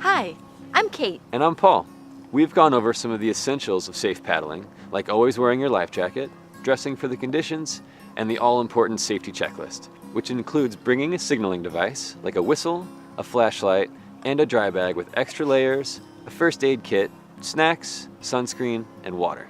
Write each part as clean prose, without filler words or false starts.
Hi, I'm Kate. And I'm Paul. We've gone over some of the essentials of safe paddling, like always wearing your life jacket, dressing for the conditions, and the all-important safety checklist, which includes bringing a signaling device, like a whistle, a flashlight, and a dry bag with extra layers, a first aid kit, snacks, sunscreen, and water.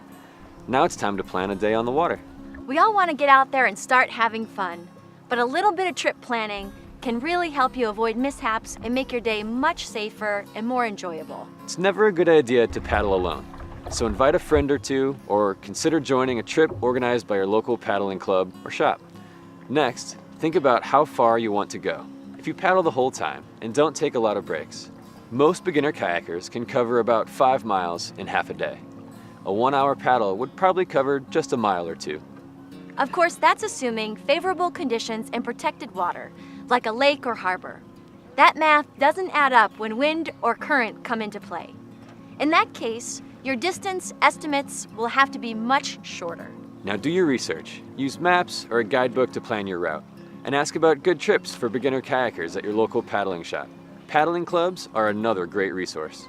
Now it's time to plan a day on the water. We all want to get out there and start having fun, but a little bit of trip planning can really help you avoid mishaps and make your day much safer and more enjoyable. It's never a good idea to paddle alone, so invite a friend or two, or consider joining a trip organized by your local paddling club or shop. Next, think about how far you want to go. If you paddle the whole time and don't take a lot of breaks, most beginner kayakers can cover about 5 miles in half a day. A 1-hour paddle would probably cover just a mile or two. Of course, that's assuming favorable conditions and protected water, like a lake or harbor. That math doesn't add up when wind or current come into play. In that case, your distance estimates will have to be much shorter. Now do your research. Use maps or a guidebook to plan your route. And ask about good trips for beginner kayakers at your local paddling shop. Paddling clubs are another great resource.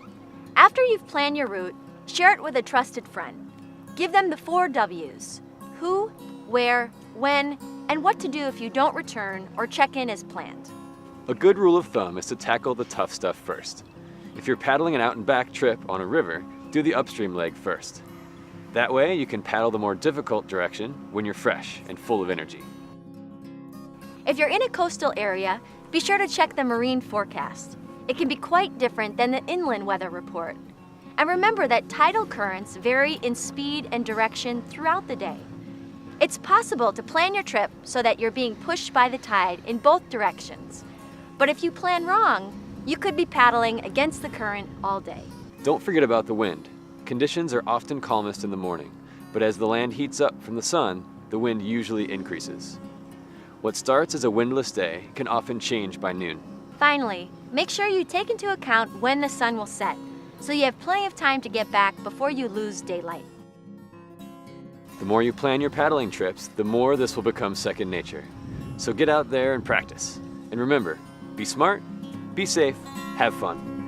After you've planned your route, share it with a trusted friend. Give them the 4 W's: who, where, when, and what to do if you don't return or check in as planned. A good rule of thumb is to tackle the tough stuff first. If you're paddling an out and back trip on a river, do the upstream leg first. That way you can paddle the more difficult direction when you're fresh and full of energy. If you're in a coastal area, be sure to check the marine forecast. It can be quite different than the inland weather report. And remember that tidal currents vary in speed and direction throughout the day. It's possible to plan your trip so that you're being pushed by the tide in both directions. But if you plan wrong, you could be paddling against the current all day. Don't forget about the wind. Conditions are often calmest in the morning, but as the land heats up from the sun, the wind usually increases. What starts as a windless day can often change by noon. Finally, make sure you take into account when the sun will set, so you have plenty of time to get back before you lose daylight. The more you plan your paddling trips, the more this will become second nature. So get out there and practice. And remember, be smart, be safe, have fun.